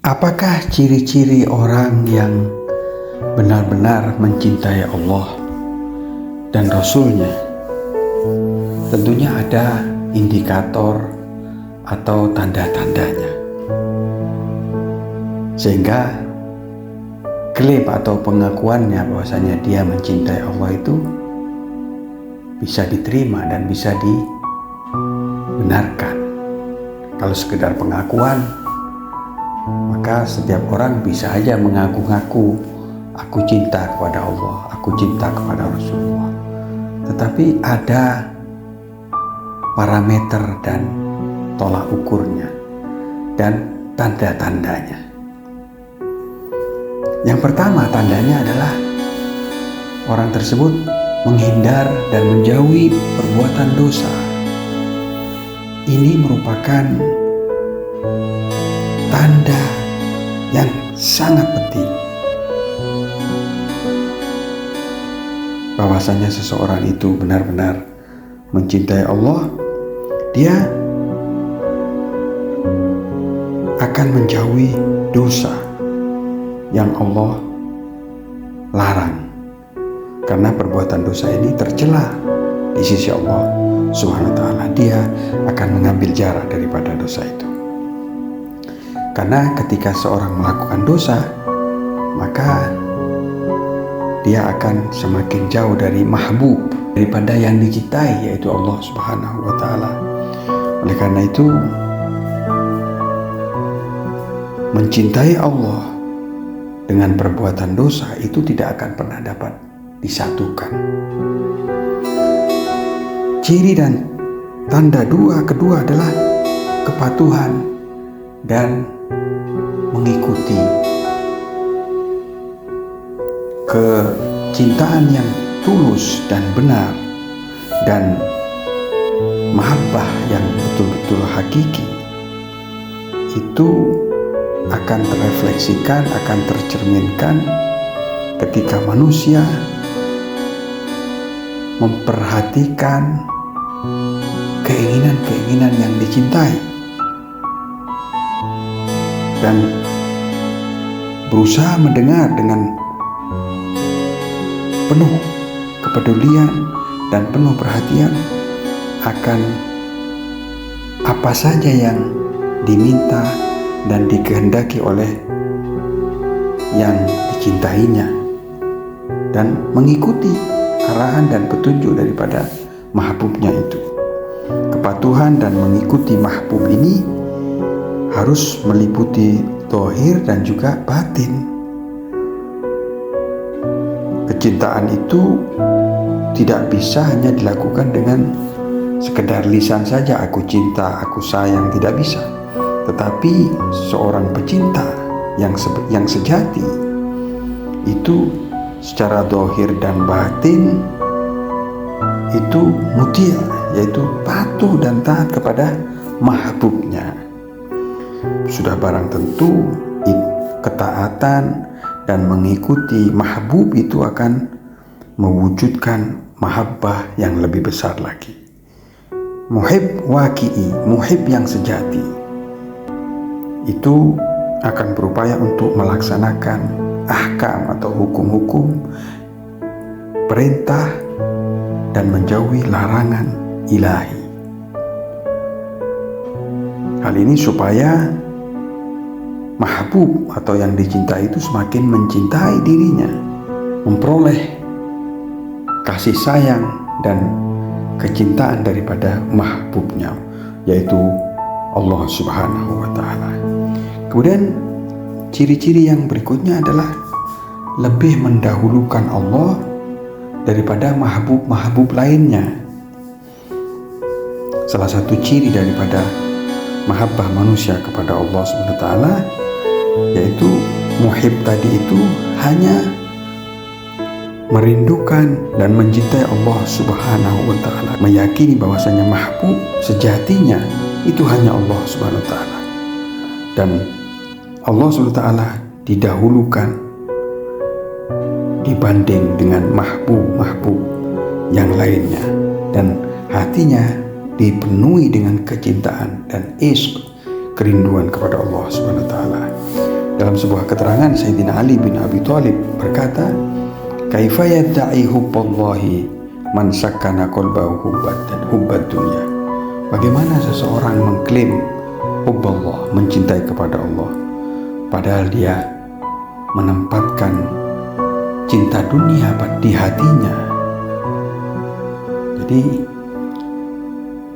Apakah ciri-ciri orang yang benar-benar mencintai Allah dan Rasul-Nya? Tentunya ada indikator atau tanda-tandanya, sehingga klaim atau pengakuannya bahwasanya dia mencintai Allah itu bisa diterima dan bisa dibenarkan. Kalau sekedar pengakuan, maka setiap orang bisa aja mengaku-ngaku, aku cinta kepada Allah, aku cinta kepada Rasulullah. Tetapi ada parameter dan tolak ukurnya dan tanda-tandanya. Yang pertama tandanya adalah orang tersebut menghindar dan menjauhi perbuatan dosa. Ini merupakan tanda yang sangat penting bahwasanya seseorang itu benar-benar mencintai Allah. Dia akan menjauhi dosa yang Allah larang, karena perbuatan dosa ini tercela di sisi Allah Subhanahu wa ta'ala. Dia akan mengambil jarak daripada dosa itu. Karena ketika seorang melakukan dosa, maka dia akan semakin jauh dari mahbub, daripada yang dicintai, yaitu Allah Subhanahu wa ta'ala. Oleh karena itu, mencintai Allah dengan perbuatan dosa itu tidak akan pernah dapat disatukan. Ciri dan tanda kedua adalah kepatuhan dan mengikuti kecintaan yang tulus dan benar dan mahabbah yang betul-betul hakiki. Itu akan terefleksikan, akan tercerminkan ketika manusia memperhatikan keinginan-keinginan yang dicintai dan berusaha mendengar dengan penuh kepedulian dan penuh perhatian akan apa saja yang diminta dan dikehendaki oleh yang dicintainya, dan mengikuti arahan dan petunjuk daripada mahbubnya itu. Kepatuhan dan mengikuti mahbub ini harus meliputi zahir dan juga batin. Kecintaan itu tidak bisa hanya dilakukan dengan sekedar lisan saja, aku cinta, aku sayang, tidak bisa. Tetapi seorang pecinta yang sejati itu secara zahir dan batin itu mutia, yaitu patuh dan taat kepada mahbubnya. Sudah barang tentu ketaatan dan mengikuti mahbub itu akan mewujudkan mahabbah yang lebih besar lagi. Muhib waqi'i, muhib yang sejati, itu akan berupaya untuk melaksanakan ahkam atau hukum-hukum perintah dan menjauhi larangan ilahi. Hal ini supaya mahbub atau yang dicintai itu semakin mencintai dirinya, memperoleh kasih sayang dan kecintaan daripada mahbubnya, yaitu Allah Subhanahu wa ta'ala. Kemudian ciri-ciri yang berikutnya adalah lebih mendahulukan Allah daripada mahbub-mahbub lainnya. Salah satu ciri daripada mahabbah manusia kepada Allah Subhanahu wa ta'ala, yaitu muhib tadi itu hanya merindukan dan mencintai Allah Subhanahu wa ta'ala, meyakini bahwasanya mahbub sejatinya itu hanya Allah Subhanahu wa ta'ala, dan Allah Subhanahu wa ta'ala didahulukan dibanding dengan mahbub-mahbub yang lainnya, dan hatinya dipenuhi dengan kecintaan dan ishq, kerinduan kepada Allah Subhanahu wa ta'ala. Dalam sebuah keterangan, Sayyidina Ali bin Abi Thalib berkata, "Kaifa yadda'i hubballahi man sakkana qalbahu hubbad dunya." Bagaimana seseorang mengklaim hubballah, mencintai kepada Allah, padahal dia menempatkan cinta dunia di hatinya. Jadi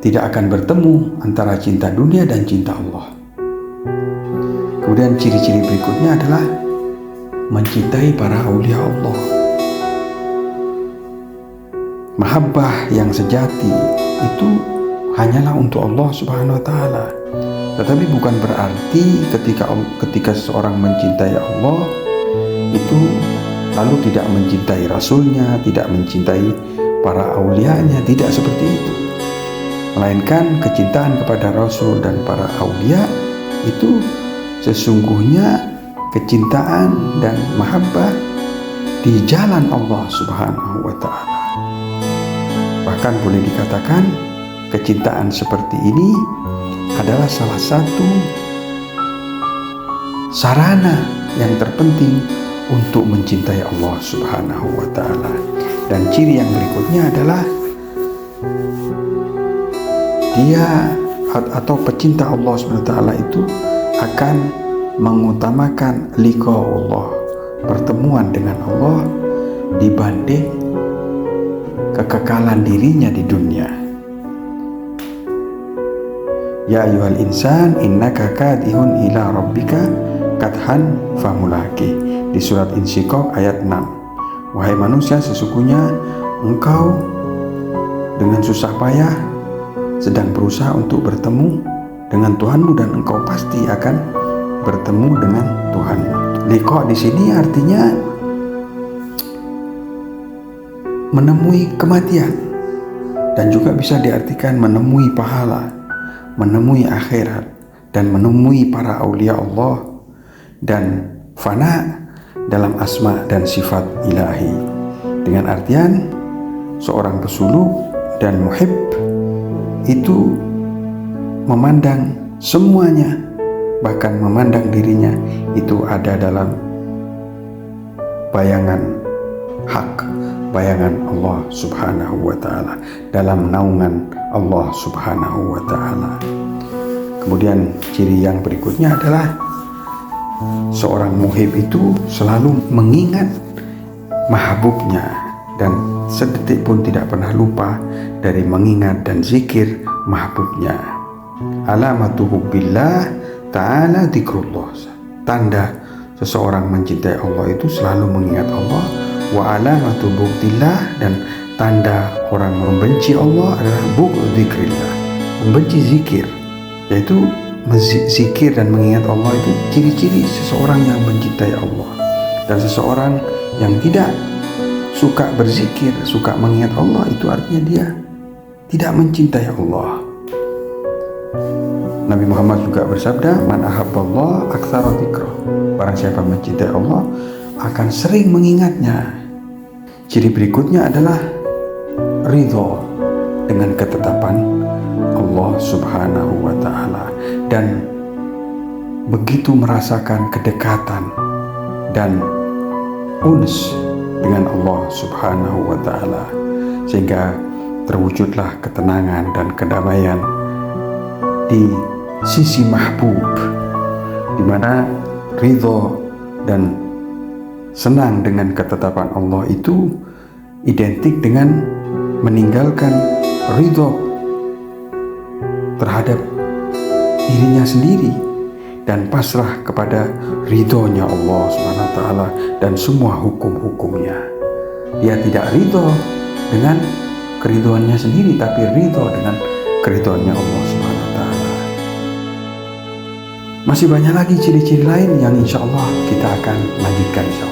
tidak akan bertemu antara cinta dunia dan cinta Allah. Kemudian ciri-ciri berikutnya adalah mencintai para aulia Allah. Mahabbah yang sejati itu hanyalah untuk Allah Subhanahu wa taala. Tetapi bukan berarti ketika seseorang mencintai Allah itu lalu tidak mencintai Rasulnya, tidak mencintai para aulianya, tidak seperti itu. Melainkan kecintaan kepada Rasul dan para aulia itu sesungguhnya kecintaan dan mahabbah di jalan Allah Subhanahu wa ta'ala. Bahkan boleh dikatakan kecintaan seperti ini adalah salah satu sarana yang terpenting untuk mencintai Allah Subhanahu wa ta'ala. Dan ciri yang berikutnya adalah dia atau pecinta Allah Subhanahu wa ta'ala itu akan mengutamakan liqa Allah, pertemuan dengan Allah, dibanding kekekalan dirinya di dunia. Ya ayyuhal insan innaka kadihun ila rabbika kadhan famulaki, di surat Insyiqaq ayat 6. Wahai manusia, sesungguhnya engkau dengan susah payah sedang berusaha untuk bertemu dengan Tuhanmu, dan engkau pasti akan bertemu dengan Tuhanmu. Liqa di sini artinya menemui kematian, dan juga bisa diartikan menemui pahala, menemui akhirat, dan menemui para aulia Allah, dan fana dalam asma dan sifat ilahi. Dengan artian seorang pesuluk dan muhib itu memandang semuanya, bahkan memandang dirinya itu ada dalam bayangan hak, bayangan Allah Subhanahu wa ta'ala, dalam naungan Allah Subhanahu wa ta'ala. Kemudian ciri yang berikutnya adalah seorang muhib itu selalu mengingat mahbubnya dan sedetik pun tidak pernah lupa dari mengingat dan zikir mahbubnya. Alamatu hubbillah ta'ala dzikrullah. Tanda seseorang mencintai Allah itu selalu mengingat Allah. Wa alamatu bughdillah, dan tanda orang membenci Allah adalah bughd dzikrillah, membenci zikir. Yaitu zikir dan mengingat Allah itu ciri-ciri seseorang yang mencintai Allah. Dan seseorang yang tidak suka berzikir, suka mengingat Allah, itu artinya dia tidak mencintai Allah. Nabi Muhammad juga bersabda, "Man ahabballah aktsara dzikrah." Barang siapa mencintai Allah akan sering mengingatnya. Ciri berikutnya adalah ridho dengan ketetapan Allah Subhanahu wa ta'ala, dan begitu merasakan kedekatan dan uns dengan Allah Subhanahu wa ta'ala, sehingga terwujudlah ketenangan dan kedamaian di sisi mahbub, di mana ridho dan senang dengan ketetapan Allah itu identik dengan meninggalkan ridho terhadap dirinya sendiri dan pasrah kepada ridhonya Allah Subhanahu wa ta'ala dan semua hukum-hukumnya. Dia tidak ridho dengan keridhoannya sendiri, tapi ridho dengan keridhoannya Allah Subhanahu wa ta'ala. Masih banyak lagi ciri-ciri lain yang insya Allah kita akan lanjutkan insya Allah.